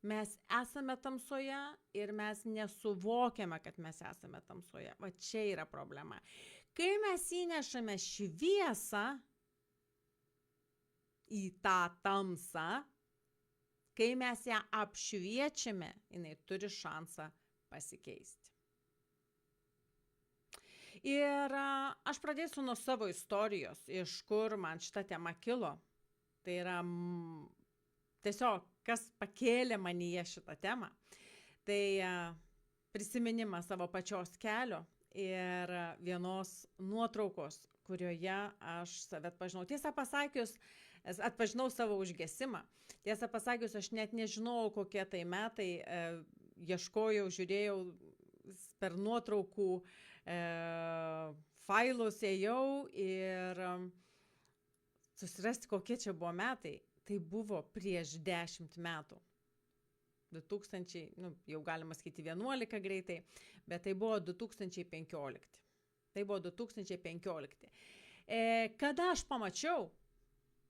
Mes esame tamsoje ir mes nesuvokiame, kad mes esame tamsoje. Va čia yra problema. Kai mes įnešame šviesą į tą tamsą, kai mes ją apšviečiame, jinai turi šansą pasikeisti. Ir aš pradėsiu nuo savo istorijos, iš kur man šita tema kilo. Tai yra tiesiog, kas pakėlė manyje šitą temą. Tai prisiminimas savo pačios kelio ir vienos nuotraukos, kurioje aš save atpažinau. Tiesą pasakius, atpažinau savo užgesimą. Tiesą pasakius, aš net nežinau, kokie tai metai, ieškojau, žiūrėjau per nuotraukų failus, ėjau ir susirasti, kokie čia buvo metai. Tai buvo prieš 10 metų. 2000, jau galima sakyti 11 greitai, bet tai buvo 2015. Tai buvo 2015. Kada aš pamačiau,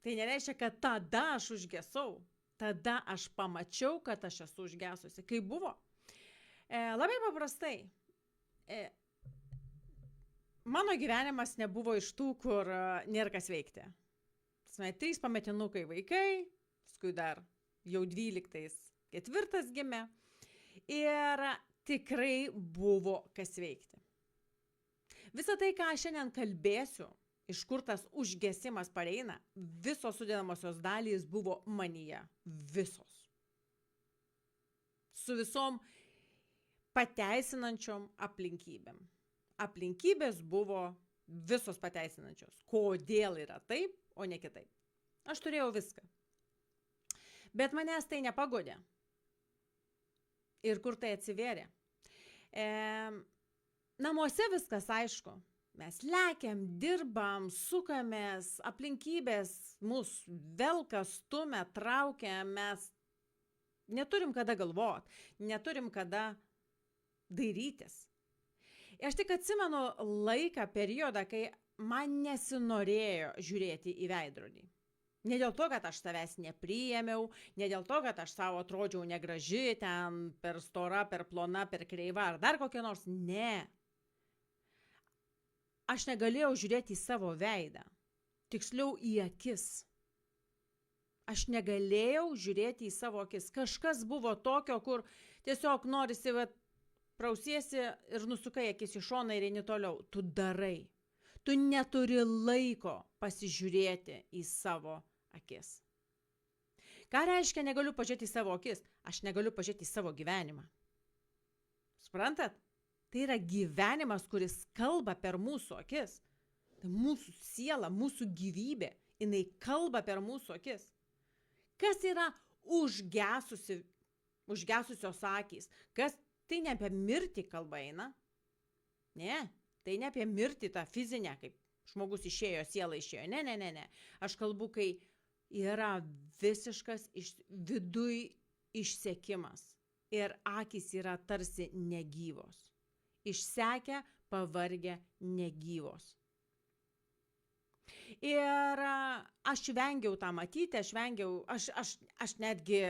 tai nereiškia, kad tada aš užgesau. Tada aš pamačiau, kad aš esu užgesusi. Kai buvo? Labai paprastai. Mano gyvenimas nebuvo iš tų, kur nėra kas veikti. 3 pametinukai vaikai, paskui dar jau 12 4 gimė. Ir tikrai buvo kas veikti. Visą tai, ką aš šiandien kalbėsiu, iš kur tas užgesimas pareina, visos sudedamosios dalys buvo manyje. Visos. Su visom pateisinančiom aplinkybėm. Aplinkybės buvo visos pateisinančios. Kodėl yra taip, o ne kitaip. Aš turėjau viską. Bet manęs tai nepagodė. Ir kur tai atsivėrė? Namuose viskas aišku. Mes lekiam, dirbam, sukamės, aplinkybės mus velka, stumia, traukia, mes neturim kada galvot, neturim kada dairytis. Aš tik atsimenu laiką, periodą, kai man nesinorėjo žiūrėti į veidrodį. Ne dėl to, kad aš savęs nepriėmiau, ne dėl to, kad aš savo atrodžiau negraži, ten per stora, per plona, per kreiva ar dar kokia nors. Ne. Aš negalėjau žiūrėti į savo veidą. Tiksliau į akis. Aš negalėjau žiūrėti į savo akis. Kažkas buvo tokio, kur tiesiog norisi, prausiesi ir nusukai akis į šoną ir eini toliau. Tu darai. Tu neturi laiko pasižiūrėti į savo akis. Ką reiškia negaliu pažiūrėti į savo akis? Aš negaliu pažiūrėti į savo gyvenimą. Suprantat? Tai yra gyvenimas, kuris kalba per mūsų akis. Tai mūsų siela, mūsų gyvybė, jinai kalba per mūsų akis. Kas yra užgesusios akys? Tai ne apie mirtį kalba eina? Ne. Tai ne apie mirtį tą fizinę, kaip žmogus išėjo, siela išėjo. Ne. Aš kalbu, kai yra visiškas viduj išsekimas ir akys yra tarsi negyvos. Išsekę, pavargę, negyvos. Ir aš vengiau tą matyti, aš netgi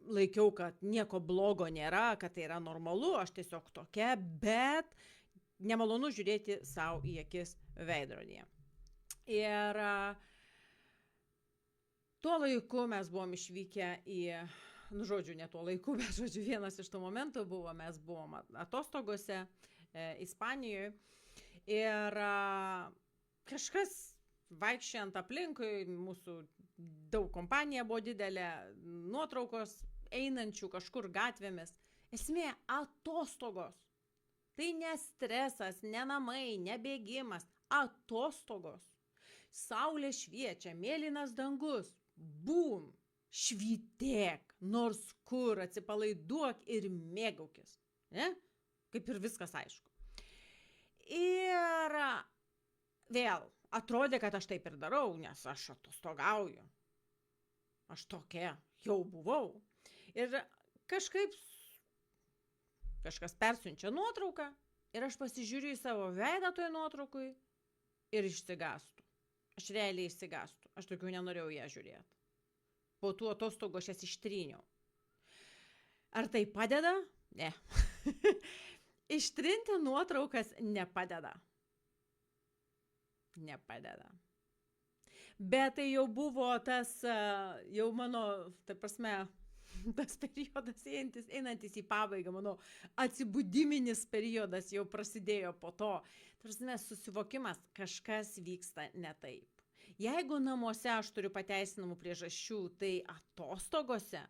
laikiau, kad nieko blogo nėra, kad tai yra normalu, aš tiesiog tokia, bet nemalonu žiūrėti savo į akis veidrodyje. Ir tuo laiku mes buvom išvykę ne tuo laiku, bet vienas iš tų momentų buvo, mes buvom atostogose Ispanijoje ir kažkas vaikščiant aplinkui, mūsų daug kompanija buvo didelė, nuotraukos einančių kažkur gatvėmis. Esmė atostogos. Tai ne stresas, ne namai, ne bėgimas, atostogos. Saulė šviečia, mėlynas dangus, bum, švytėk, nors kur, atsipalaiduok ir mėgaukis. Ne? Kaip ir viskas aišku. Ir vėl atrodė, kad aš taip ir darau, nes aš atostogauju. Aš tokia jau buvau. Ir kažkas persiunčia nuotrauką ir aš pasižiūriu į savo veidą toje nuotraukui ir išsigąstu. Aš realiai išsigąstu. Aš tokių nenorėjau ją žiūrėti. Po tų atostogų aš jas ištryniau. Ar tai padeda? Ne. Ištrinti nuotraukas nepadeda. Nepadeda. Bet tai jau buvo tas, jau mano, ta prasme, tas periodas einantis į pabaigą, mano atsibudiminis periodas jau prasidėjo po to. Tarsi susivokimas, kažkas vyksta ne taip. Jeigu namuose aš turiu pateisinamų priežasčių, tai atostogose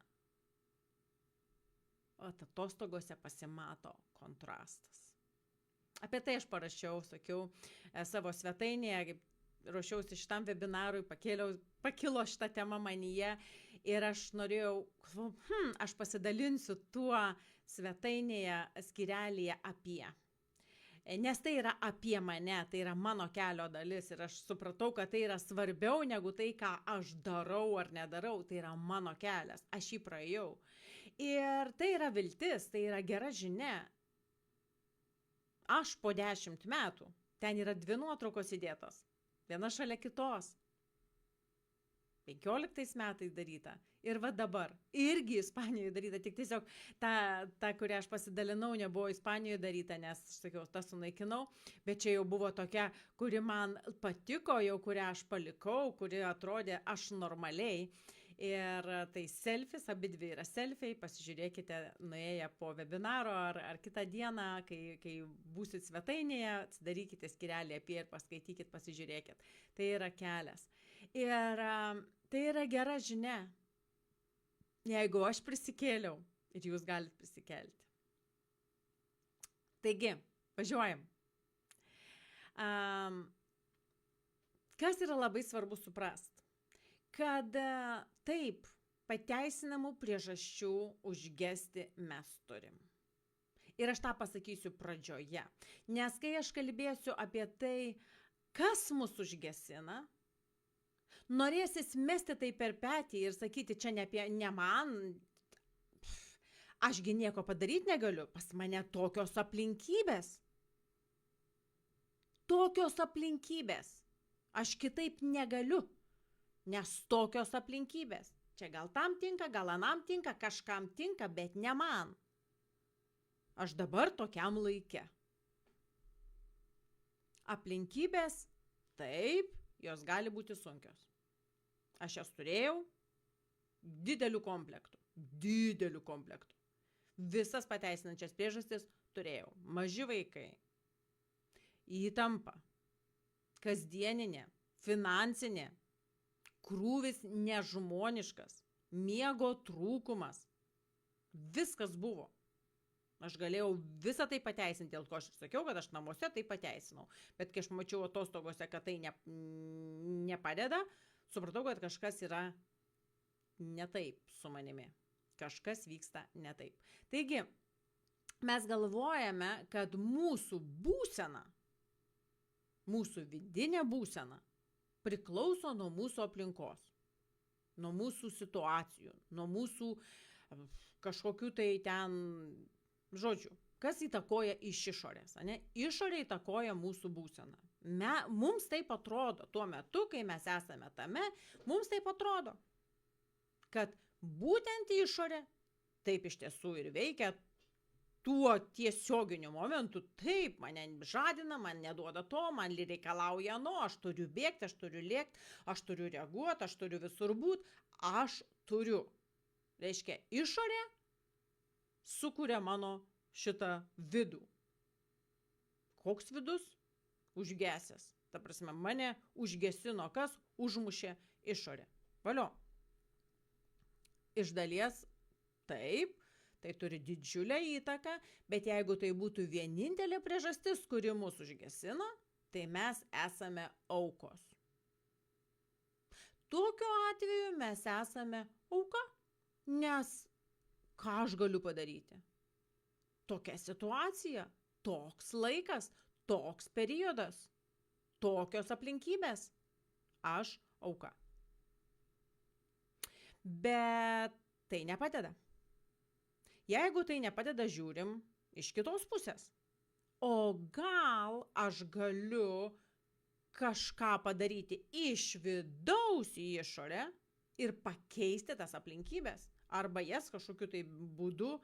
pasimato kontrastas. Apie tai aš parašiau, sakiau, savo svetainėje, kaip ruošiausi šitam webinarui, pakilo šitą temą manyje ir aš norėjau, aš pasidalinsiu tuo svetainėje skyrelyje apie. Nes tai yra apie mane, tai yra mano kelio dalis ir aš supratau, kad tai yra svarbiau negu tai, ką aš darau ar nedarau, tai yra mano kelias, aš jį praėjau. Ir tai yra viltis, tai yra gera žinia. Aš po 10 metų, ten yra 2 nuotraukos įdėtos, viena šalia kitos. 15 metais daryta ir va dabar. Irgi Ispanijoje daryta, tik tiesiog ta kurią aš pasidalinau, nebuvo Ispanijoje daryta, nes, aš sakiau, tą sunaikinau, bet čia jau buvo tokia, kuri man patiko, jau kurią aš palikau, kuri atrodė aš normaliai. Ir tai selfis, abidvi yra selfiai, pasižiūrėkite nuėję po webinaro ar kitą dieną, kai būsit svetainėje, atsidarykite skyrelį apie ir paskaitykit, pasižiūrėkit. Tai yra kelias. Ir tai yra gera žinia, jeigu aš prisikėliau ir jūs galite prisikelti. Taigi, važiuojam. Kas yra labai svarbu suprasti? Kad taip, pateisinamų priežasčių užgesti mes turim. Ir aš tą pasakysiu pradžioje. Nes kai aš kalbėsiu apie tai, kas mus užgesina, norėsis mesti tai per petį ir sakyti, čia ne man, ašgi nieko padaryti negaliu, pas mane tokios aplinkybės. Tokios aplinkybės. Aš kitaip negaliu. Nes tokios aplinkybės. Čia gal tam tinka, gal anam tinka, kažkam tinka, bet ne man. Aš dabar tokiam laike. Aplinkybės, taip, jos gali būti sunkios. Aš jas turėjau didelių komplektų. Visas pateisinančias priežastis turėjau. Maži vaikai, įtampa, kasdieninė, finansinė, krūvis nežmoniškas, miego trūkumas. Viskas buvo. Aš galėjau visą tai pateisinti, dėl ko aš sakiau, kad aš namuose tai pateisinau. Bet kai aš mačiau atostogose, kad tai nepadeda, supratau, kad kažkas yra ne taip su manimi. Kažkas vyksta ne taip. Taigi, mes galvojame, kad mūsų būsena, mūsų vidinė būsena, priklauso nuo mūsų aplinkos, nuo mūsų situacijų, nuo mūsų kažkokių tai ten žodžių. Kas įtakoja iš išorės? Ne? Išorė įtakoja mūsų būseną. Mums taip atrodo, tuo metu, kai mes esame tame, mums taip atrodo, kad būtent išorė taip iš tiesų ir veikia tuo tiesioginiu momentu, taip, mane žadina, man neduoda to, man reikalauja aš turiu bėgti, aš turiu lėkti, aš turiu reaguoti, aš turiu visur būti, aš turiu. Reiškia, išorė sukuria mano šitą vidų. Koks vidus? Užgesęs. Ta prasme, mane užgesino kas? Užmušė išorė. Valio. Iš dalies taip, tai turi didžiulę įtaką, bet jeigu tai būtų vienintelė priežastis, kuri mus užgesina, tai mes esame aukos. Tokiu atveju mes esame auka, nes ką aš galiu padaryti? Tokia situacija, toks laikas, toks periodas, tokios aplinkybės. Aš auka. Bet tai nepadeda. Jeigu tai nepadeda, žiūrim iš kitos pusės. O gal aš galiu kažką padaryti iš vidaus į išorę ir pakeisti tas aplinkybės? arba jas kažkokiu tai būdu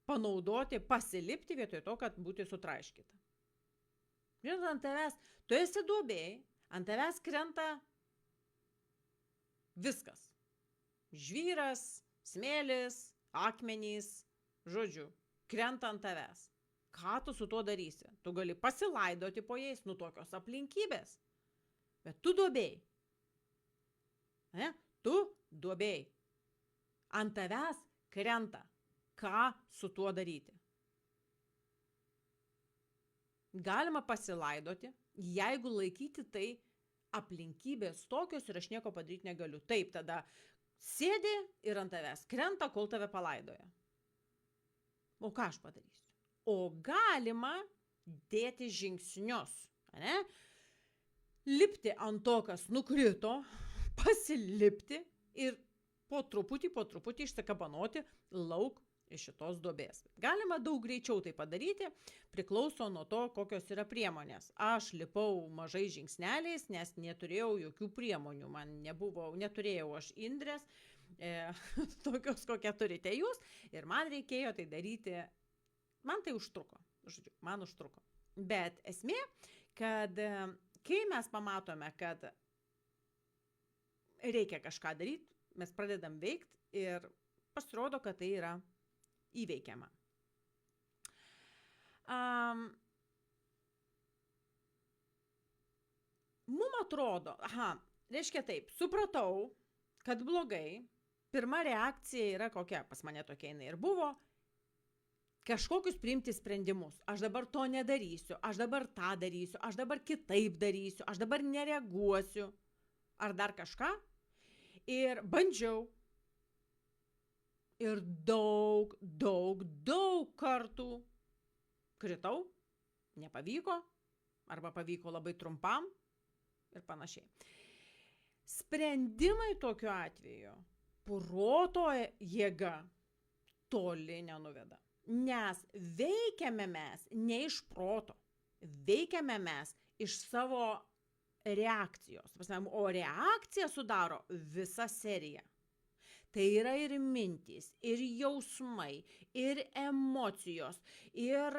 panaudoti, pasilipti vietoj to, kad būti sutraiškyta. Žinot, ant tavęs, tu esi duobėj, ant tavęs krenta viskas. Žvyras, smėlis, akmenys, žodžiu, krenta ant tavęs. Ką tu su tuo darysi? Tu gali pasilaidoti po jais, tokios aplinkybės. Bet tu duobėj. Ne? Tu duobėj. Ant tavęs krenta. Ką su tuo daryti? Galima pasilaidoti, jeigu laikyti tai aplinkybės tokios ir aš nieko padaryti negaliu. Taip, tada sėdi ir ant tavęs krenta, kol tave palaidoja. O ką aš padarysiu? O galima dėti žingsnius, ne? Lipti ant to, kas nukrito, pasilipti ir po truputį išsikabanoti lauk iš šitos duobės. Galima daug greičiau tai padaryti, priklauso nuo to, kokios yra priemonės. Aš lipau mažai žingsneliais, nes neturėjau jokių priemonių. Neturėjau aš Indrės, tokios, kokią turite jūs, ir man reikėjo tai daryti. Man tai užtruko, man užtruko. Bet esmė, kad kai mes pamatome, kad reikia kažką daryti, mes pradedam veikti ir pasirodo, kad tai yra įveikiama. Mum atrodo, reiškia taip, supratau, kad blogai, pirma reakcija yra kokia, pas mane tokia jinai ir buvo, kažkokius priimti sprendimus. Aš dabar to nedarysiu, aš dabar tą darysiu, aš dabar kitaip darysiu, aš dabar nereaguosiu, ar dar kažką. Ir bandžiau. Ir daug kartų kritau, nepavyko, arba pavyko labai trumpam ir panašiai. Sprendimai tokiu atveju proto jėga toli nenuveda. Nes veikiame mes ne iš proto, veikiame mes iš savo reakcijos. O reakcija sudaro visą seriją. Tai yra ir mintys, ir jausmai, ir emocijos, ir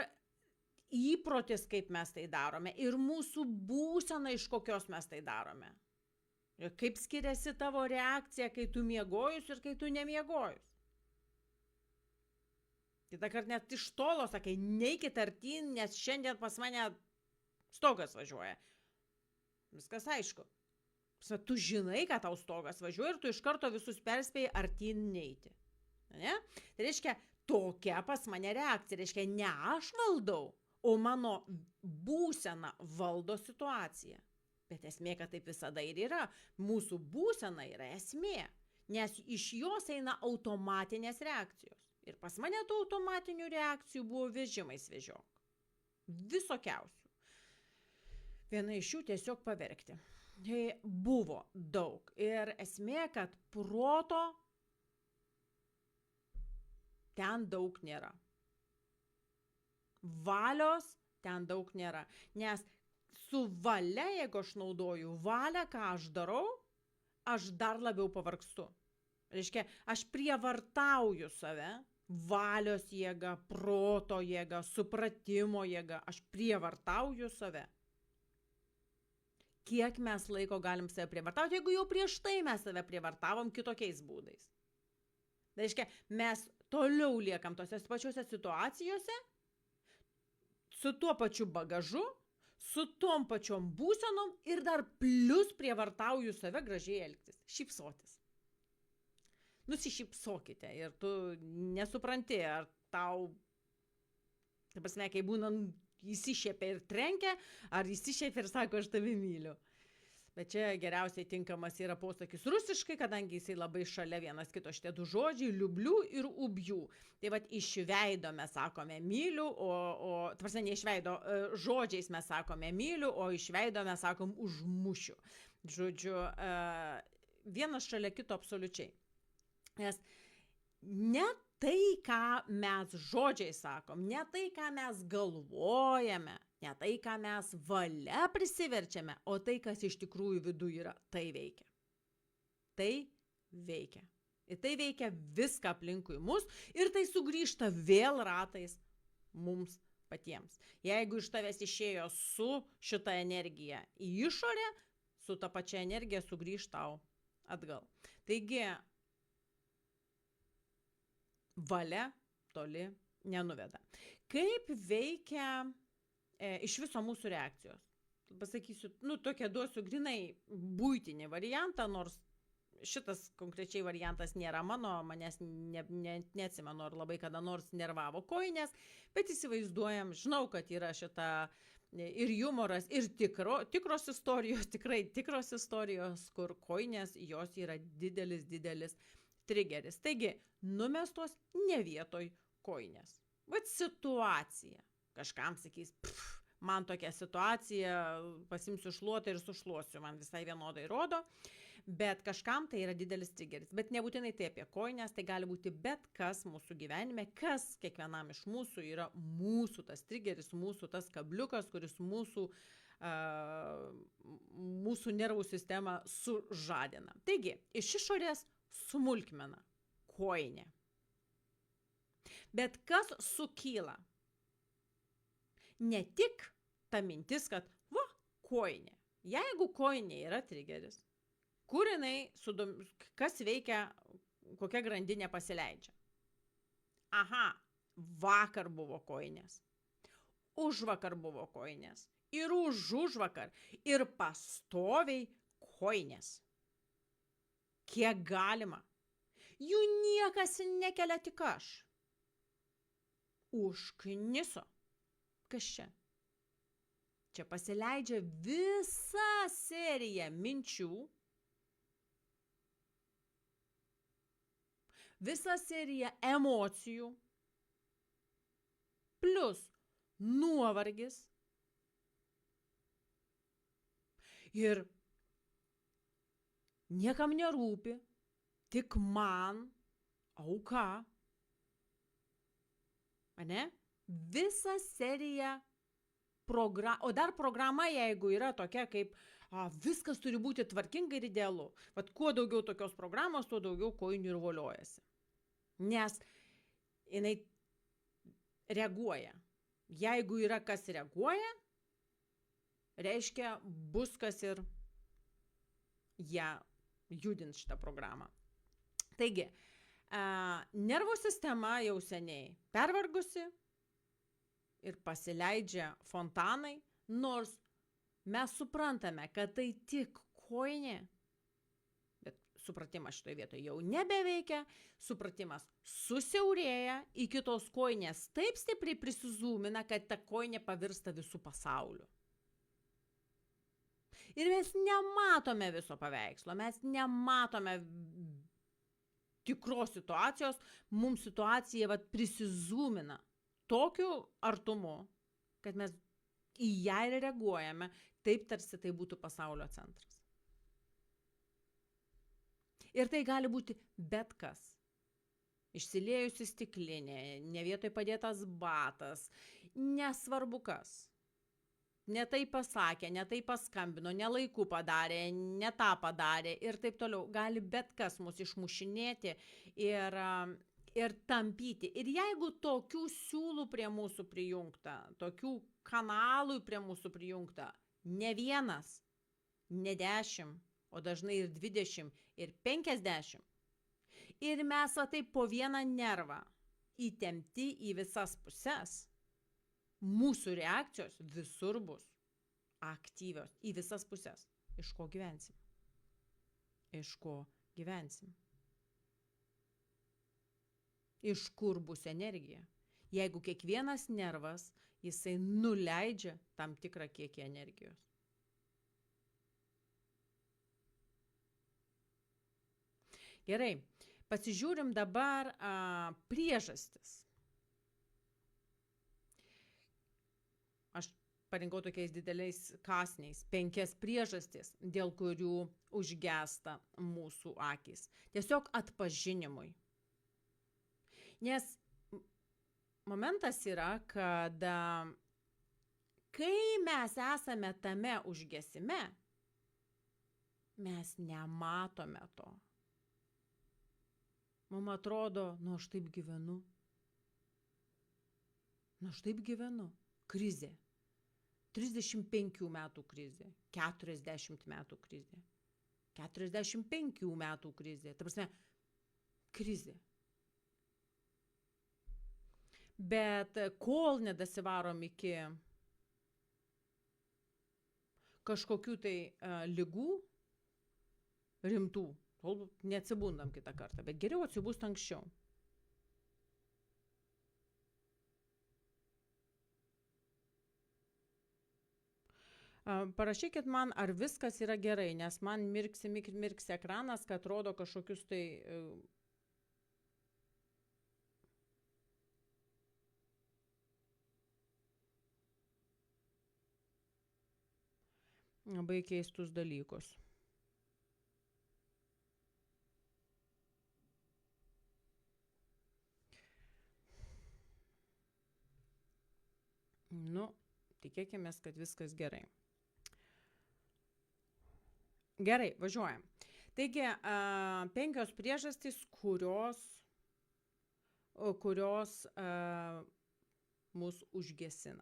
įprotis, kaip mes tai darome, ir mūsų būsena, iš kokios mes tai darome. Ir kaip skiriasi tavo reakcija, kai tu miegojus ir kai tu nemiegojus. Kitą kartą net iš tolo sakai, neikit artyn, nes šiandien pas mane stogas važiuoja. Viskas aišku. Tu žinai, kad tau stogas važiuoja ir tu iš karto visus perspėjai artyn neiti. Ne? Tai reiškia, tokia pas mane reakcija. Reiškia, ne aš valdau, o mano būsena valdo situaciją. Bet esmė, kad taip visada ir yra. Mūsų būsena yra esmė, nes iš jos eina automatinės reakcijos. Ir pas mane tų automatinių reakcijų buvo vežimais vežiok. Visokiausių. Viena iš jų tiesiog paverkti. Tai buvo daug. Ir esmė, kad proto ten daug nėra. Valios ten daug nėra. Nes su valia, jeigu aš naudoju valią, ką aš darau, aš dar labiau pavargstu. Reiškia, aš prievartauju save, valios jėga, proto jėga, supratimo jėga, aš prievartauju save. Kiek mes laiko galim save prievartauti, jeigu jau prieš tai mes save prievartavom kitokiais būdais. Tai reiškia, mes toliau liekam tose pačiose situacijose, su tuo pačiu bagažu, su tom pačiom būsenom ir dar plius prievartauju save gražiai elgtis, šypsotis. Nusišypsokite ir tu nesupranti, ar tau, ta prasme, kai būna įsišiepia ir trenkia, ar įsišiepia ir sako, aš tave myliu. Bet čia geriausiai tinkamas yra posakis rusiškai, kadangi jisai labai šalia vienas kito šitie du žodžiai, liubliu ir ubjų. Tai vat iš veido mes sakome myliu, ta prasme, ne iš veido, žodžiais mes sakome myliu, o iš veido mes sakom užmušiu. Žodžiu, vienas šalia kito absoliučiai. Nes ne tai, ką mes žodžiai sakom, ne tai, ką mes galvojame, ne tai, ką mes valia prisiverčiame, o tai, kas iš tikrųjų viduje yra, tai veikia. Tai veikia. Ir tai veikia viską aplinkui mus ir tai sugrįžta vėl ratais mums patiems. Jeigu iš tavęs išėjo su šita energija į išorę, su ta pačia energija sugrįž tau atgal. Taigi, valia toli nenuveda. Kaip veikia iš viso mūsų reakcijos? Pasakysiu, tokia duosiu grinai buitinį variantą, nors šitas konkrečiai variantas nėra mano, manęs neatsimenu, ar labai kada nors nervavo kojinės, bet įsivaizduojam, žinau, kad yra šita ir humoras, ir tikros istorijos, tikrai tikros istorijos, kur kojinės, jos yra didelis trigeris. Taigi, numestos ne vietoj kojinės. Vat situacija. Kažkam sakys, man tokia situacija, pasimsiu šluotą ir sušluosiu, man visai vienodai rodo, bet kažkam tai yra didelis trigeris. Bet nebūtinai tai apie kojinės, tai gali būti bet kas mūsų gyvenime, kas kiekvienam iš mūsų yra mūsų tas trigeris, mūsų tas kabliukas, kuris mūsų nervų sistemą sužadina. Taigi, iš išorės smulkmena kojinė. Bet kas sukyla? Ne tik ta mintis, kad kojinė. Jeigu kojinė yra trigeris, kur jinai, kas veikia, kokia grandinė pasileidžia. Aha, vakar buvo kojinės, užvakar buvo kojinės, ir užvakar, ir pastoviai kojinės. Kiek galima. Jų niekas nekelia, tik aš. Užkniso. Kas čia? Čia pasileidžia visa serija minčių, visa serija emocijų, plus nuovargis ir niekam nerūpi, tik man auka. Ane? Visa serija o dar programa, jeigu yra tokia kaip viskas turi būti tvarkinga ir idealu. Vat kuo daugiau tokios programos, tuo daugiau kojinių ir voliojasi. Nes jinai reaguoja. Jeigu yra kas reaguoja, reiškia bus kas ir ją judins šitą programą. Taigi, nervų sistema jau seniai pervargusi ir pasileidžia fontanai, nors mes suprantame, kad tai tik kojinė, bet supratimas šitoje vietoje jau nebeveikia, supratimas susiaurėja, iki tos kojinės taip stipriai prisizūmina, kad ta kojinė pavirsta visų pasauliu. Ir mes nematome viso paveikslo, mes nematome tikros situacijos, mums situacija prisizūmina tokiu artumu, kad mes į ją reaguojame, taip tarsi tai būtų pasaulio centras. Ir tai gali būti bet kas. Išsiliejusi stiklinė, ne vietoj padėtas batas, nesvarbu kas. Ne tai pasakė, ne tai paskambino, ne laiku padarė, ne tą padarė ir taip toliau. Gali bet kas mus išmušinėti ir tampyti. Ir jeigu tokių siūlų prie mūsų prijungta, tokių kanalų prie mūsų prijungta, ne vienas, ne 10, o dažnai ir 20, ir 50. Ir mes taip po vieną nervą įtempti į visas puses, mūsų reakcijos visur bus aktyvios į visas puses. Iš ko gyvensim? Iš ko gyvensim? Iš kur bus energija? Jeigu kiekvienas nervas, jisai nuleidžia tam tikrą kiekį energijos. Gerai, pasižiūrim dabar priežastis. Aš parinkau tokiais dideliais kąsniais 5 priežastis, dėl kurių užgesta mūsų akys. Tiesiog atpažinimui. Nes momentas yra, kad kai mes esame tame užgesime, mes nematome to. Mums atrodo, aš taip gyvenu. Aš taip gyvenu. Krizė. 35 metų krizė. 40 metų krizė. 45 metų krizė. Ta prasme, krizė. Bet kol nedasivarom iki kažkokių tai ligų rimtų, tol neatsibundam kitą kartą, bet geriau atsibūst anksčiau. Parašykit man, ar viskas yra gerai, nes man mirksi ekranas, kad rodo kažkokius tai labai keistus dalykus. Tikėkime, kad viskas gerai. Gerai, važiuojam. Taigi, 5 priežastys, kurios mus užgesina.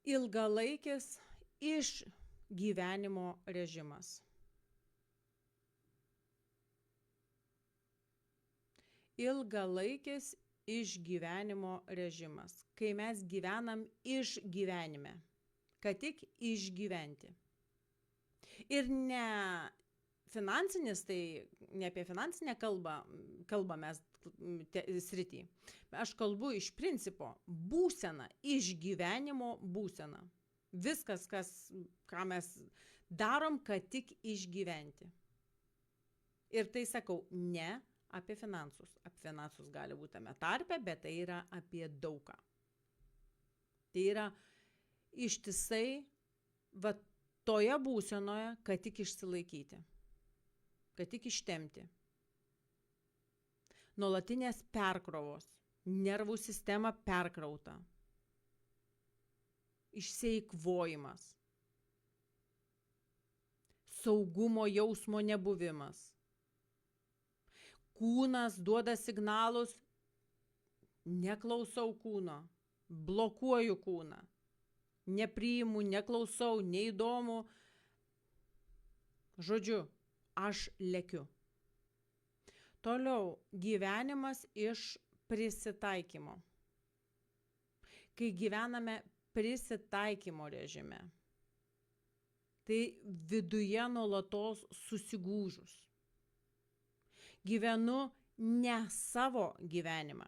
Ilgalaikis išgyvenimo režimas. Ilgalaikis išgyvenimo režimas. Kai mes gyvenam išgyvenime, kad tik išgyventi. Ir ne finansinis, tai ne apie finansinę kalbą mes srity. Aš kalbu iš principo būsena, išgyvenimo būsena. Viskas, ką mes darom, kad tik išgyventi. Ir tai sakau, ne apie finansus. Apie finansus gali būti tame tarpe, bet tai yra apie daugą. Tai yra ištisai toje būsenoje, kad tik išsilaikyti, kad tik ištemti. Nuolatinės perkrovos, nervų sistema perkrauta, išseikvojimas, saugumo jausmo nebuvimas. Kūnas duoda signalus, neklausau kūno, blokuoju kūną. Nepriimu, neklausau, neįdomu. Žodžiu, aš lekiu. Toliau, gyvenimas iš prisitaikymo. Kai gyvename prisitaikymo režime, tai viduje nuolatos susigūžus. Gyvenu ne savo gyvenimą.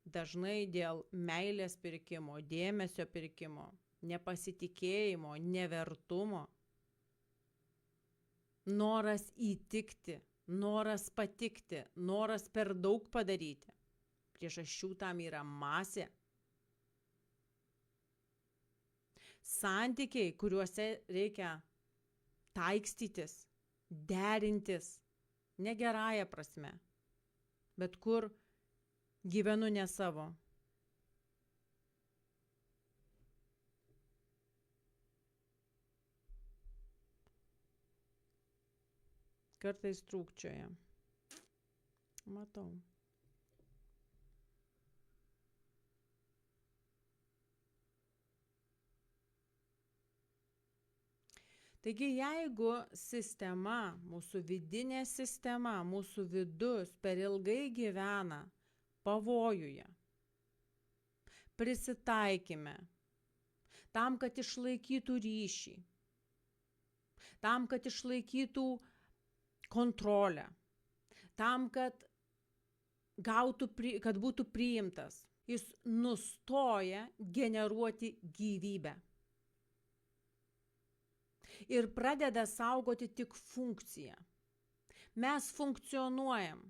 Dažnai dėl meilės pirkimo, dėmesio pirkimo, nepasitikėjimo, nevertumo, noras įtikti, noras patikti, noras per daug padaryti. Priežasčių tam yra masė. Santykiai, kuriuose reikia taikstytis, derintis, ne gerąja prasme, bet kur gyvenu ne savo. Kartais trūkčioja. Matau. Taigi, jeigu sistema, mūsų vidinė sistema, mūsų vidus per ilgai gyvena pavojuje, prisitaikyme, tam, kad išlaikytų ryšį, tam, kad išlaikytų kontrolę, tam, kad būtų priimtas, jis nustoja generuoti gyvybę. Ir pradeda saugoti tik funkciją. Mes funkcionuojam.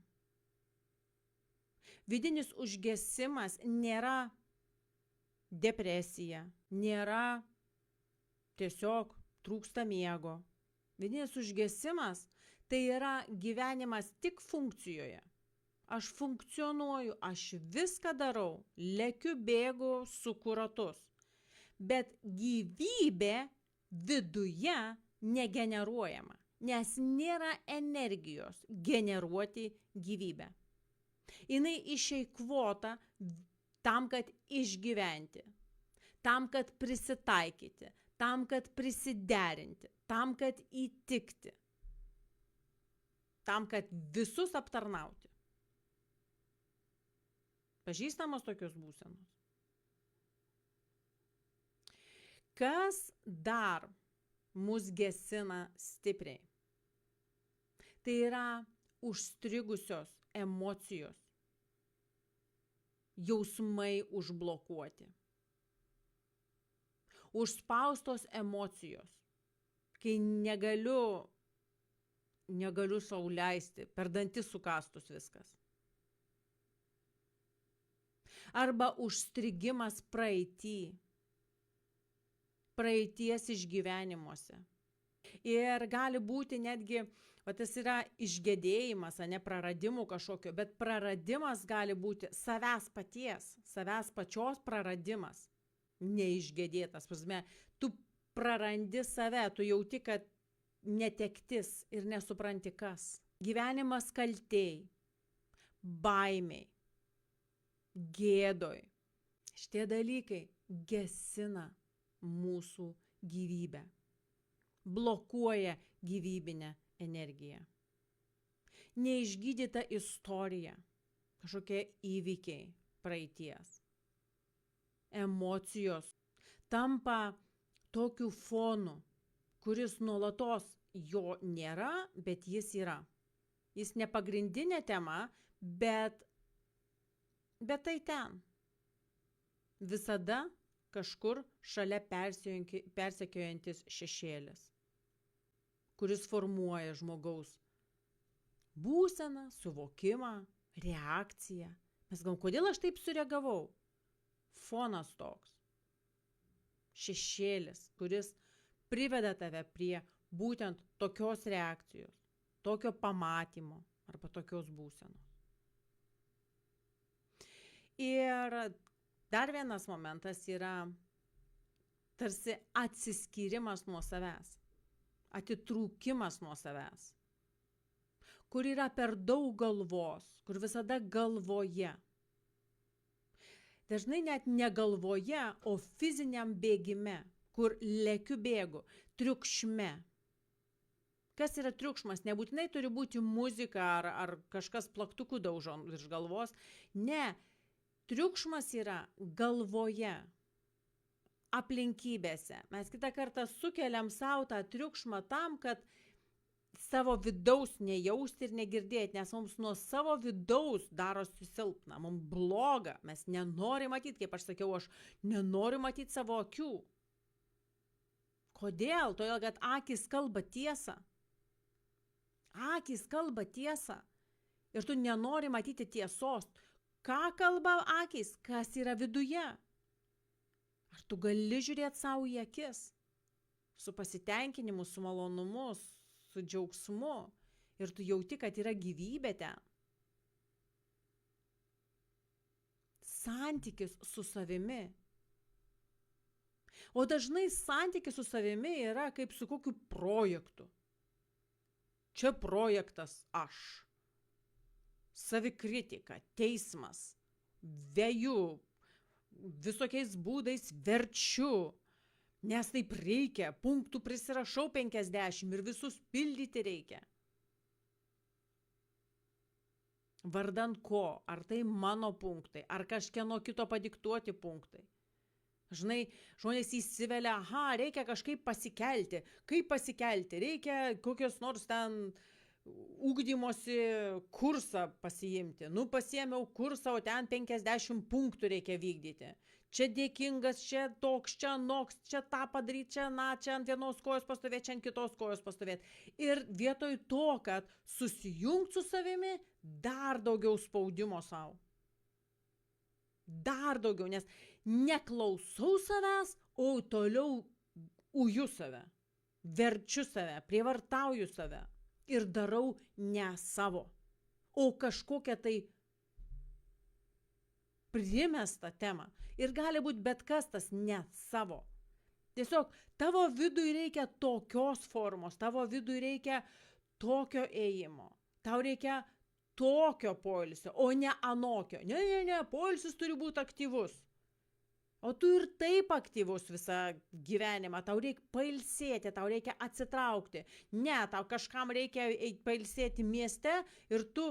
Vidinis užgesimas nėra depresija, nėra tiesiog trūksta miego. Vidinis užgesimas tai yra gyvenimas tik funkcijoje. Aš funkcionuoju, aš viską darau, lekiu, bėgu, suku ratus. Bet gyvybė viduje negeneruojama, nes nėra energijos generuoti gyvybę. Jinai išeikvota tam, kad išgyventi, tam, kad prisitaikyti, tam, kad prisiderinti, tam, kad įtikti, tam, kad visus aptarnauti. Pažįstamos tokios būsenos. Kas dar mus gesina stipriai? Tai yra užstrigusios emocijos, jausmai užblokuoti, užspaustos emocijos, kai negaliu sau leisti, per dantis sukastus viskas. Arba užstrigimas praeities išgyvenimuose. Ir gali būti netgi, tas yra išgedėjimas, ne praradimų kažkokio, bet praradimas gali būti savęs pačios praradimas, neišgedėtas. Prasme, tu prarandi save, tu jauti, kad netektis ir nesupranti kas. Gyvenimas kaltėj, baimiai, gėdoj. Šitie dalykai gesina mūsų gyvybę, blokuoja gyvybinę energiją. Neišgydyta istorija, kažkokie įvykiai praeities, emocijos tampa tokiu fonu, kuris nuolatos jo nėra, bet jis yra. Jis ne pagrindinė tema, bet tai ten. Visada kažkur šalia persekiojantis šešėlis, kuris formuoja žmogaus būseną, suvokimą, reakciją. Mes galvom, kodėl aš taip sureagavau? Fonas toks. Šešėlis, kuris priveda tave prie būtent tokios reakcijos, tokio pamatymo arba tokios būsenos. Ir dar vienas momentas yra tarsi atsiskyrimas nuo savęs, atitrūkimas nuo savęs, kur yra per daug galvos, kur visada galvoje. Dažnai net ne galvoje, o fiziniam bėgime, kur lekiu bėgu, triukšme. Kas yra triukšmas? Nebūtinai turi būti muzika ar kažkas plaktukų daužo virš galvos. Ne, triukšmas yra galvoje, aplinkybėse. Mes kitą kartą sukeliam savo tą triukšmą tam, kad savo vidaus nejausti ir negirdėti, nes mums nuo savo vidaus darosi silpna, mums bloga, mes nenorim matyti, kaip aš sakiau, aš nenoriu matyti savo akių. Kodėl? Todėl, kad akys kalba tiesą. Akys kalba tiesą. Ir tu nenori matyti tiesos. Ką kalba akys? Kas yra viduje? Ar tu gali žiūrėti savo į akis? Su pasitenkinimu, su malonumu, su džiaugsmu. Ir tu jauti, kad yra gyvybė ten. Santykis su savimi. O dažnai santykis su savimi yra kaip su kokiu projektu. Čia projektas aš. Savikritika, teismas, veju, visokiais būdais verčiu, nes taip reikia, punktų prisirašau 50 ir visus pildyti reikia. Vardan ko? Ar tai mano punktai, ar kažkieno kito padiktuoti punktai? Žinai, žmonės įsivelia, reikia kažkaip pasikelti. Kaip pasikelti? Reikia kokios nors ten ugdymosi kursą pasiimti. Pasiėmiau kursą, o ten 50 punktų reikia vykdyti. Čia dėkingas, čia toks, čia anoks, čia tą padaryti, čia ant vienos kojos pastovėti, čia ant kitos kojos pastovėti. Ir vietoj to, kad susijungt su savimi, dar daugiau spaudimo savo. Dar daugiau, nes neklausau savęs, o toliau uju save, verčiu save, prievartauju save ir darau ne savo, o kažkokią tai primestą temą. Ir gali būti bet kas tas ne savo. Tiesiog tavo vidui reikia tokios formos, tavo vidui reikia tokio ėjimo, tau reikia tokio poilsio, o ne anokio. Ne, poilsis turi būti aktyvus. O tu ir taip aktyvus visą gyvenimą, tau reikia pailsėti, tau reikia atsitraukti. Ne, tau kažkam reikia pailsėti mieste ir tu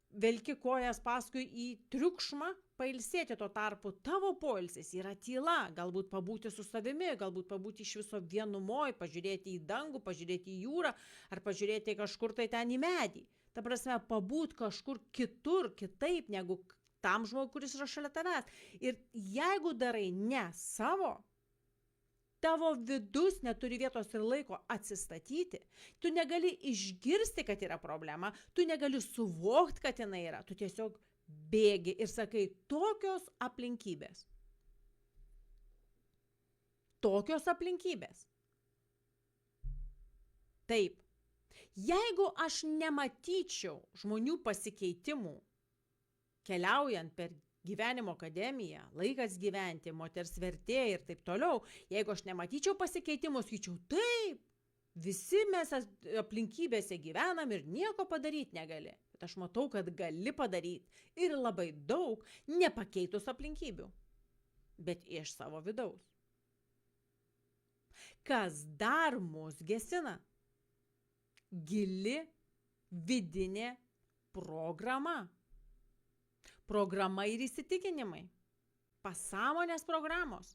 velki kojas paskui į triukšmą pailsėti. Tuo tarpu tavo poilsis yra tyla, galbūt pabūti su savimi, galbūt pabūti iš viso vienumoj, pažiūrėti į dangų, pažiūrėti į jūrą ar pažiūrėti kažkur tai ten į medį. Ta prasme, pabūti kažkur kitur, kitaip negu tam žmogui, kuris yra šalia tavęs. Ir jeigu darai ne savo, tavo vidus neturi vietos ir laiko atsistatyti, tu negali išgirsti, kad yra problema, tu negali suvokti, kad jinai yra, tu tiesiog bėgi ir sakai tokios aplinkybės. Tokios aplinkybės. Taip. Jeigu aš nematyčiau žmonių pasikeitimų, keliaujant per gyvenimo akademiją, laikas gyventi, moters vertė ir taip toliau, jeigu aš nematyčiau pasikeitimų, sakyčiau, taip, visi mes aplinkybėse gyvenam ir nieko padaryti negali. Bet aš matau, kad gali padaryti ir labai daug, nepakeitus aplinkybių, bet iš savo vidaus. Kas dar mus gesina? Gili vidinė programa. Programa ir įsitikinimai. Pasąmonės programos.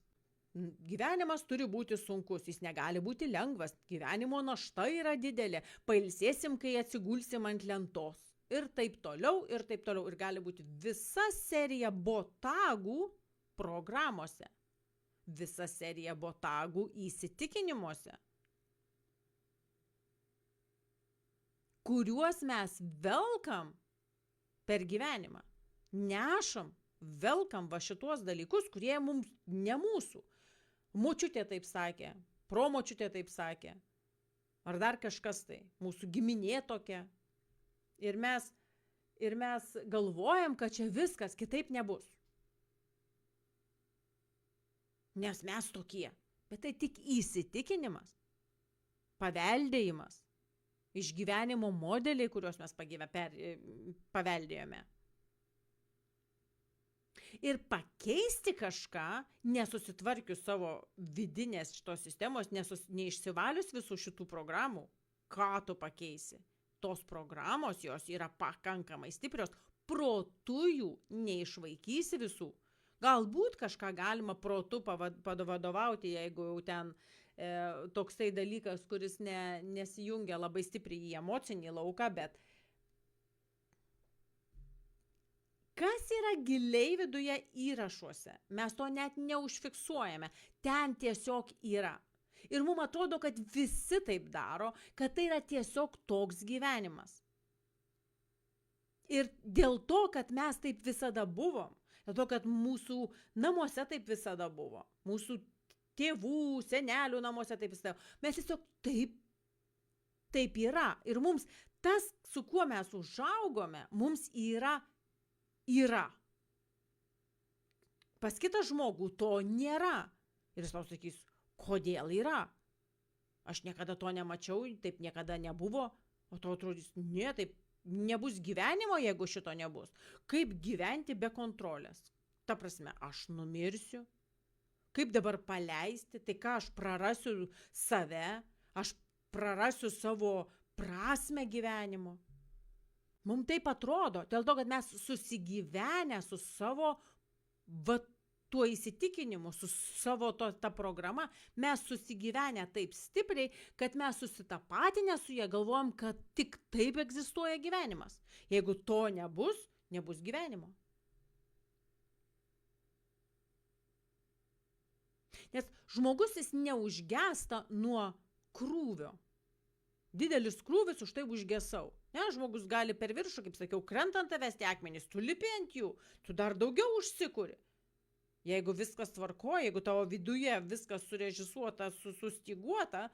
Gyvenimas turi būti sunkus, jis negali būti lengvas. Gyvenimo našta yra didelė. Pailsėsim, kai atsigulsim ant lentos. Ir taip toliau, ir taip toliau. Ir gali būti visa serija botagų programuose. Visa serija botagų įsitikinimuose, kuriuos mes velkam per gyvenimą. Nešam, velkam va šituos dalykus, kurie mums ne mūsų. Močiutė taip sakė, promočiutė taip sakė, ar dar kažkas tai, mūsų giminė tokia. Ir mes galvojam, kad čia viskas kitaip nebus. Nes mes tokie. Bet tai tik įsitikinimas, paveldėjimas, išgyvenimo modeliai, kuriuos mes paveldėjome. Ir pakeisti kažką, nesusitvarkius savo vidinės šitos sistemos, neišsivalius visų šitų programų, ką tu pakeisi? Tos programos, jos yra pakankamai stiprios, protu jų neišvaikysi visų. Galbūt kažką galima protu vadovauti, jeigu jau ten toksai dalykas, kuris nesijungia labai stipriai į emocinį lauką, bet kas yra giliai viduje įrašuose? Mes to net neužfiksuojame. Ten tiesiog yra. Ir mums atrodo, kad visi taip daro, kad tai yra tiesiog toks gyvenimas. Ir dėl to, kad mes taip visada buvom, dėl to, kad mūsų namuose taip visada buvo, mūsų tėvų, senelių namuose taip visada, mes tiesiog taip yra. Ir mums tas, su kuo mes užaugome, mums yra. Pas kitą žmogų to nėra. Ir jis tau sakys, kodėl yra? Aš niekada to nemačiau, taip niekada nebuvo. O tau atrodys, ne, taip nebus gyvenimo, jeigu šito nebus. Kaip gyventi be kontrolės? Ta prasme, aš numirsiu. Kaip dabar paleisti? Tai ką, aš prarasiu save? Aš prarasiu savo prasmę gyvenimo? Mums taip atrodo, dėl to, kad mes susigyvenę su savo tuo įsitikinimu, su savo ta programa, mes susigyvenę taip stipriai, kad mes susitapatinę su jie galvojam, kad tik taip egzistuoja gyvenimas. Jeigu to nebus, nebus gyvenimo. Nes žmogus jis neužgesta nuo krūvio. Didelis krūvis, už tai užgesau. Ne, žmogus gali per viršų, kaip sakiau, krentant tavęs tie akmenys, tu lipi ant jų, tu dar daugiau užsikuri. Jeigu viskas tvarkoja, jeigu tavo viduje viskas surežisuota, sustiguota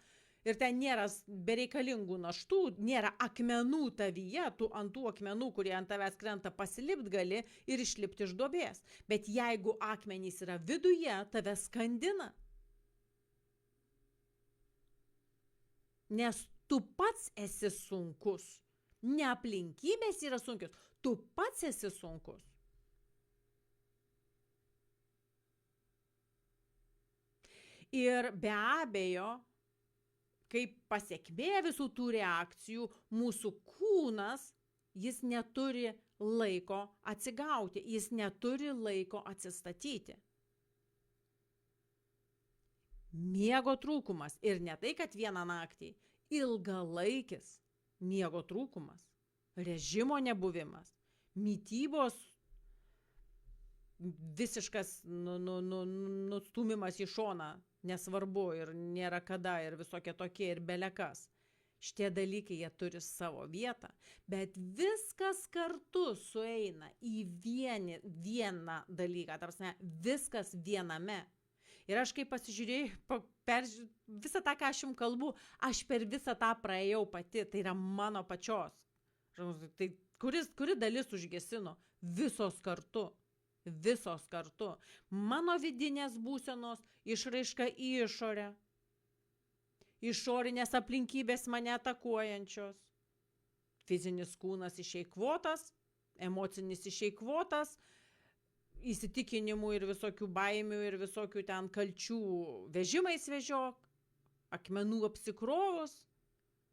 ir ten nėra bereikalingų naštų, nėra akmenų tavyje, tu ant tų akmenų, kurie ant tavęs krenta, pasilipt gali ir išlipti iš duobės. Bet jeigu akmenys yra viduje, tave skandina. Nes tu pats esi sunkus. Ne aplinkybės yra sunkios, tu pats esi sunkus. Ir be abejo, kaip pasiekmė visų tų reakcijų, mūsų kūnas, jis neturi laiko atsigauti, jis neturi laiko atsistatyti. Miego trūkumas ir ne tai, kad vieną naktį, ilgalaikis miego trūkumas, režimo nebuvimas, mitybos visiškas nustumimas į šoną, nesvarbu ir nėra kada ir visokie tokie ir belekas. Šitie dalykai jie turi savo vietą, bet viskas kartu sueina į vieną dalyką, tarsi viskas viename. Ir aš kai pasižiūrėjau, visą tą, ką aš jums kalbu, aš per visą tą praėjau pati, tai yra mano pačios. Tai kuri dalis užgesino? Visos kartu. Visos kartu. Mano vidinės būsenos išraiška į išorę. Išorinės aplinkybės mane atakuojančios. Fizinis kūnas išeikvotas, emocinis išeikvotas, įsitikinimų ir visokių baimių ir visokių ten kalčių vežimais vežiok, akmenų apsikrovus,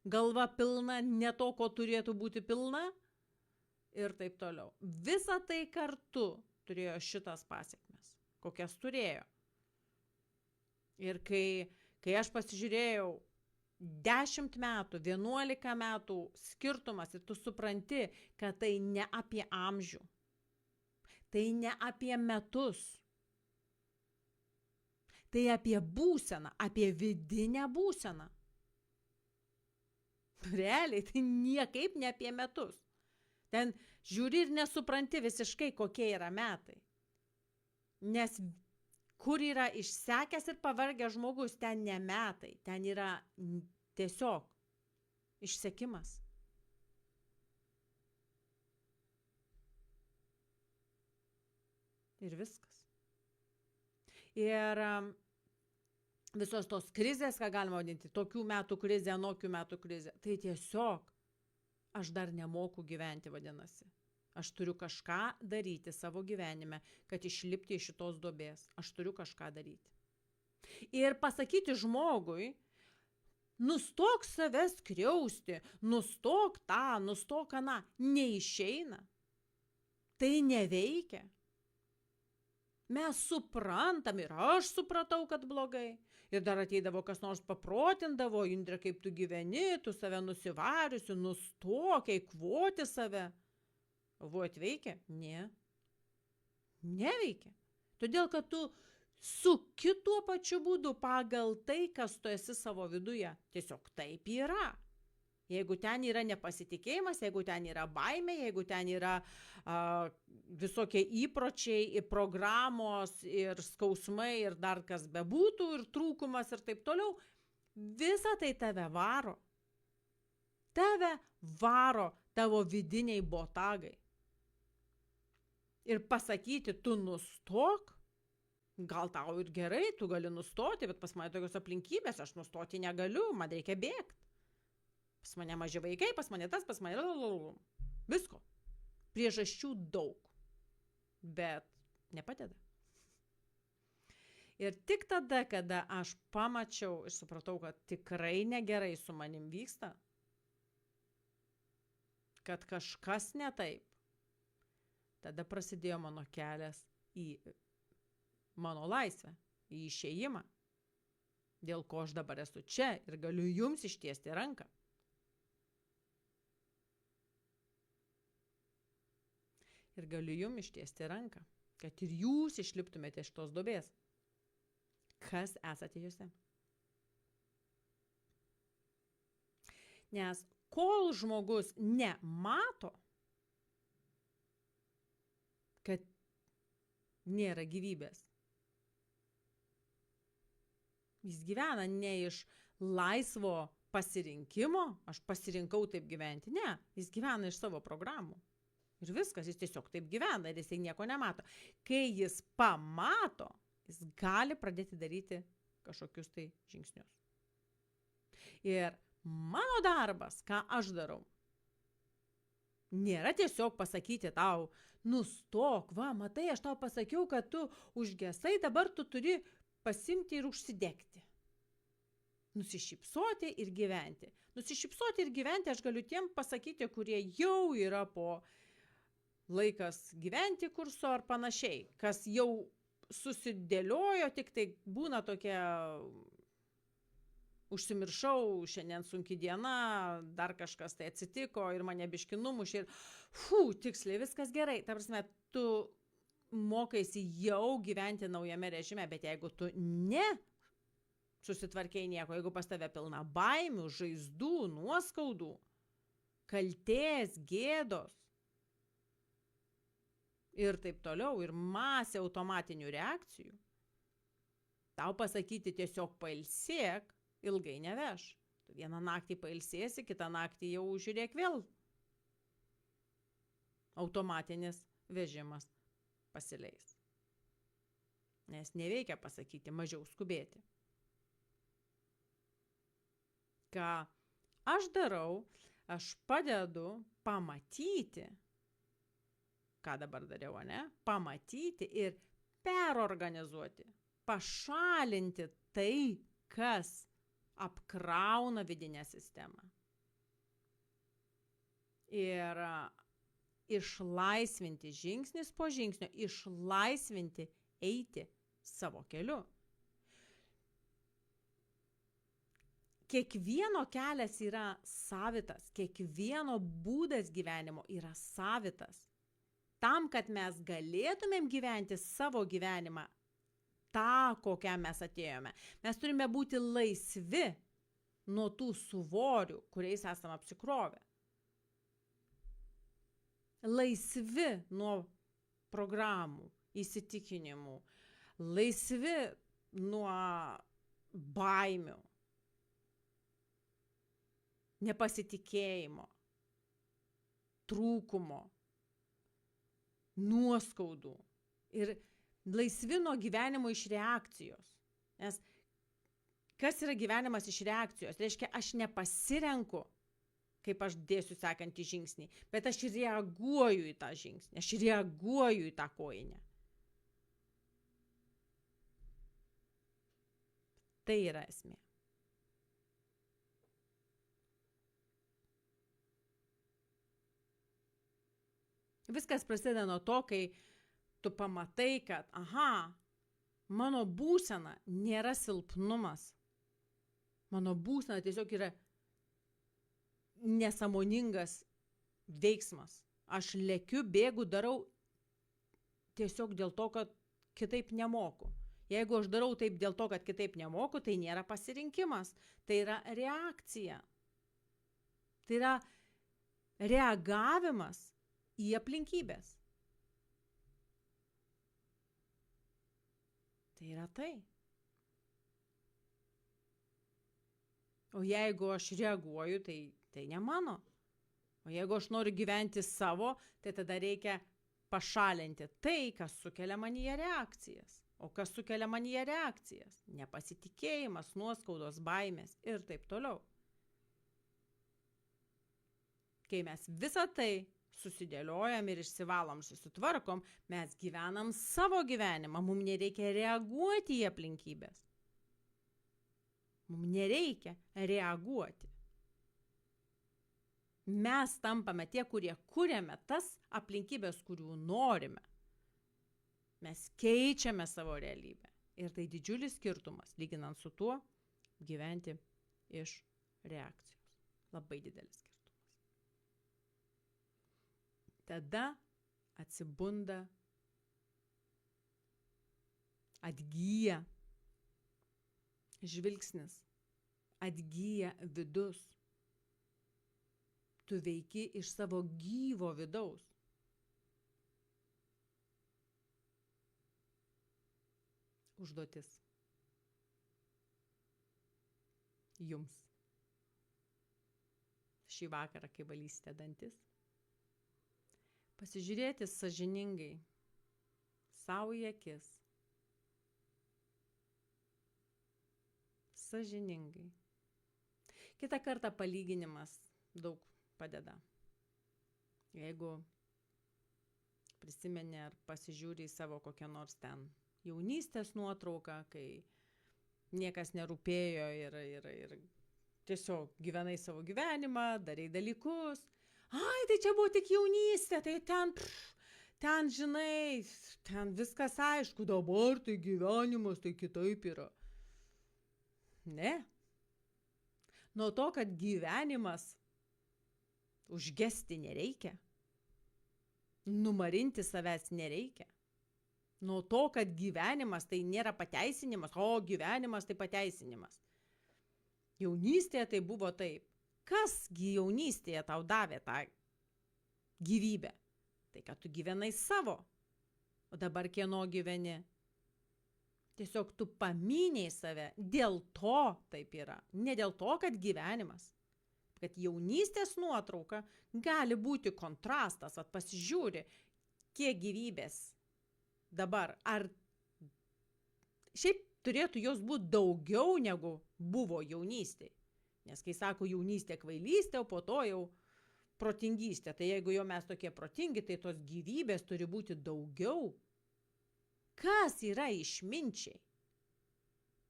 galva pilna ne to, ko turėtų būti pilna ir taip toliau. Visa tai kartu turėjo šitas pasekmes, kokias turėjo. Ir kai aš pasižiūrėjau 10 metų, 11 metų skirtumas ir tu supranti, kad tai ne apie amžių, tai ne apie metus, tai apie būseną, apie vidinę būseną. Realiai, tai niekaip ne apie metus. Ten žiūri ir nesupranti visiškai, kokie yra metai. Nes kur yra išsekęs ir pavargęs žmogus, ten ne metai, ten yra tiesiog išsekimas. Ir viskas. Ir visos tos krizės, ką galima vadinti, tokių metų krizė, anokių metų krizė, tai tiesiog aš dar nemoku gyventi, vadinasi. Aš turiu kažką daryti savo gyvenime, kad išlipti iš šitos duobės. Aš turiu kažką daryti. Ir pasakyti žmogui, nustok save skriausti, nustok tą, nustok aną, neišeina. Tai neveikia. Mes suprantam ir aš supratau, kad blogai. Ir dar ateidavo kas nors paprotindavo, Indre, kaip tu gyveni, tu save nusivariusi, nustok eikvoti save. Veikia? Ne. Neveikia. Todėl, kad tu suki tuo pačiu būdu pagal tai, kas tu esi savo viduje. Tiesiog taip yra. Jeigu ten yra nepasitikėjimas, jeigu ten yra baimė, jeigu ten yra visokie įpročiai, ir programos, ir skausmai, ir dar kas bebūtų, ir trūkumas, ir taip toliau, visa tai tave varo. Tave varo tavo vidiniai botagai. Ir pasakyti, tu nustok, gal tau ir gerai, tu gali nustoti, bet pas mane tokios aplinkybės, aš nustoti negaliu, man reikia bėgti. Pas mane maži vaikai, pas mane tas, pas mane visko. Priežasčių daug, bet nepadeda. Ir tik tada, kada aš pamačiau ir supratau, kad tikrai negerai su manim vyksta, kad kažkas ne taip, tada prasidėjo mano kelias į mano laisvę, į išėjimą, dėl ko aš dabar esu čia ir galiu jums ištiesti ranką. Ir galiu jums ištiesti ranką, kad ir jūs išliptumėte iš tos duobės. Kas esate juose? Nes kol žmogus nemato, kad nėra gyvybės, jis gyvena ne iš laisvo pasirinkimo, aš pasirinkau taip gyventi, ne, jis gyvena iš savo programų. Ir viskas, jis tiesiog taip gyvena ir jis nieko nemato. Kai jis pamato, jis gali pradėti daryti kažkokius tai žingsnius. Ir Mano darbas, ką aš darau, nėra tiesiog pasakyti tau, nustok, va, matai, aš tau pasakiau, kad tu užgesai, dabar tu turi pasimti ir užsidegti. Nusišypsoti ir gyventi. Nusišypsoti ir gyventi aš galiu tiem pasakyti, kurie jau yra po laikas gyventi kurso ar panašiai, kas jau susidėliojo, tik tai būna tokia užsimiršau, šiandien sunki diena, dar kažkas tai atsitiko ir mane biški numušė ir tiksliai, viskas gerai. Ta prasme, tu mokaisi jau gyventi naujame režime, bet jeigu tu ne susitvarkei nieko, jeigu pas tave pilna baimių, žaizdų, nuoskaudų, kaltės, gėdos ir taip toliau, ir masė automatinių reakcijų, tau pasakyti tiesiog pailsėk, ilgai neveš. Tu vieną naktį pailsėsi, kitą naktį jau žiūrėk vėl. Automatinis vežimas pasileis. Nes neveikia pasakyti mažiau skubėti. Ką aš darau, aš padedu pamatyti, ką dabar dariau, ne? Pamatyti ir perorganizuoti, pašalinti tai, kas apkrauna vidinę sistemą. Ir išlaisvinti žingsnis po žingsnio, išlaisvinti eiti savo keliu. Kiekvieno kelias yra savitas, kiekvieno būdas gyvenimo yra savitas. Tam, kad mes galėtumėm gyventi savo gyvenimą, tą, kokią mes atėjome, mes turime būti laisvi nuo tų svorių, kuriais esame apsikrovę. Laisvi nuo programų, įsitikinimų, laisvi nuo baimių, nepasitikėjimo, trūkumo, nuoskaudų ir laisvi nuo gyvenimo iš reakcijos. Nes kas yra gyvenimas iš reakcijos? Reiškia, aš nepasirenku, kaip aš dėsiu sekantį žingsnį, bet aš reaguoju į tą žingsnį, aš reaguoju į tą kojinę. Tai yra esmė. Viskas prasideda nuo to, kai tu pamatai, kad, mano būsena nėra silpnumas. Mano būsena tiesiog yra nesąmoningas veiksmas. Aš lekiu, bėgu, darau tiesiog dėl to, kad kitaip nemoku. Jeigu aš darau taip dėl to, kad kitaip nemoku, tai nėra pasirinkimas. Tai yra reakcija. Tai yra reagavimas į aplinkybės. Tai yra tai. O jeigu aš reaguoju, tai ne mano. O jeigu aš noriu gyventi savo, tai tada reikia pašalinti tai, kas sukelia manyje reakcijas. O kas sukelia manyje reakcijas? Nepasitikėjimas, nuoskaudos, baimės ir taip toliau. Kai mes visą tai susidėliojam ir išsivalom, susitvarkom, mes gyvenam savo gyvenimą, mums nereikia reaguoti į aplinkybės. Mums nereikia reaguoti. Mes tampame tie, kurie kuriame tas aplinkybės, kurių norime. Mes keičiame savo realybę. Ir tai didžiulis skirtumas, lyginant su tuo, gyventi iš reakcijos. Labai didelis skirtumas. Tada atsibunda, atgyja žvilgsnis, atgyja vidus. Tu veiki iš savo gyvo vidaus. Užduotis. Jums. Šį vakarą, kai valysite dantis, pasižiūrėti sąžiningai savo į akis. Sąžiningai. Kitą kartą palyginimas daug padeda. Jeigu prisimeni ar pasižiūri į savo kokią nors ten jaunystės nuotrauką, kai niekas nerūpėjo ir tiesiog gyvenai savo gyvenimą, darai dalykus. Ai, tai čia buvo tik jaunystė, tai ten, žinai, ten viskas aišku, dabar tai gyvenimas, tai kitaip yra. Ne. Nuo to, kad gyvenimas užgesti nereikia, numarinti savęs nereikia. Nuo to, kad gyvenimas tai nėra pateisinimas, o gyvenimas tai pateisinimas. Jaunystėje tai buvo taip. Kasgi jaunystėje tau davė tą gyvybę? Tai, kad tu gyvenai savo. O dabar kieno gyveni? Tiesiog tu pamynei save. Dėl to taip yra. Ne dėl to, kad gyvenimas. Kad jaunystės nuotrauka gali būti kontrastas. Vat pasižiūri, kiek gyvybės dabar. Ar šiaip turėtų jos būti daugiau negu buvo jaunystėje. Nes kai sako jaunystė kvailystė, o po to jau protingystė. Tai jeigu jau mes tokie protingi, tai tos gyvybės turi būti daugiau. Kas yra išminčiai?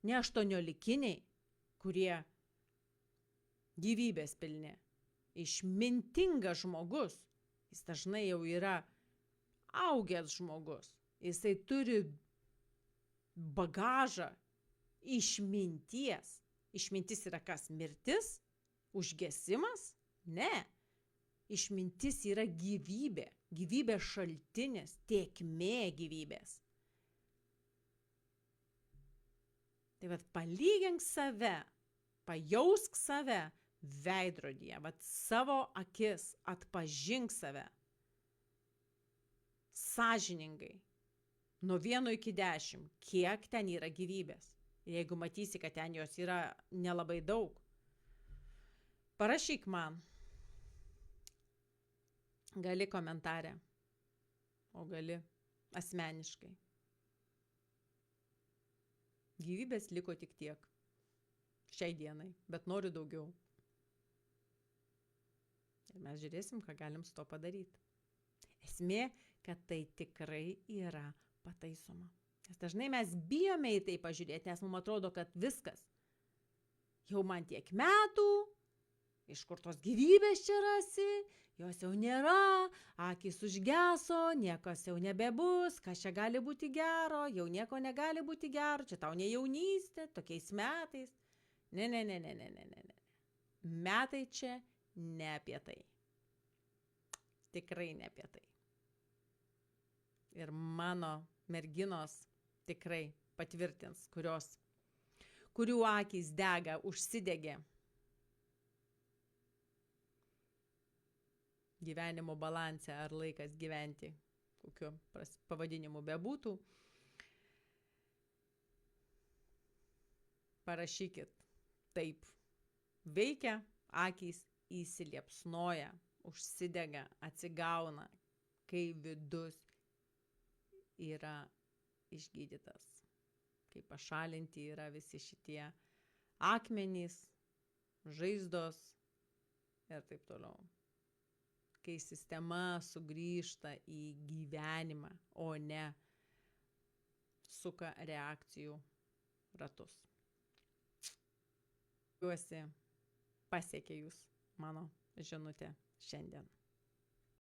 Ne 18-iniai, kurie gyvybės pilni. Išmintingas žmogus, jis dažnai jau yra augęs žmogus. Jisai turi bagažą išminties. Išmintis yra kas? Mirtis? Užgesimas? Ne. Išmintis yra gyvybė. Gyvybės šaltinis, tėkmė gyvybės. Tai vat palygink save, pajausk save veidrodyje, vat savo akis, atpažink save. Sąžiningai. Nuo 1 iki 10, kiek ten yra gyvybės. Ir jeigu matysi, kad ten jos yra nelabai daug, parašyk man. Gali komentarę, o gali asmeniškai. Gyvybės liko tik tiek šiai dienai, bet noriu daugiau. Ir mes žiūrėsim, ką galim su to padaryti. Esmė, kad tai tikrai yra pataisoma. Nes dažnai mes bijome į tai pažiūrėti, nes mums atrodo, kad viskas. Jau man tiek metų, iš kur tos gyvybės čia rasi, jos jau nėra, akys užgeso, niekas jau nebebus, kas čia gali būti gero, jau nieko negali būti gero, čia tau ne jaunystė, tokiais metais. Ne. Metai čia ne apie tai. Tikrai ne apie tai. Ir mano merginos tikrai patvirtins, kurių akys dega, užsidegė. Gyvenimo balanse ar laikas gyventi, kokiu pavadinimu bebūtų. Parašykit, taip veikia, akys įsiliepsnoja, užsidega, atsigauna, kai vidus yra išgydytas, kai pašalinti yra visi šitie akmenys, žaizdos ir taip toliau. Kai sistema sugrįžta į gyvenimą, o ne suka reakcijų ratus. Tikiuosi, pasiekė jūs mano žinutė šiandien.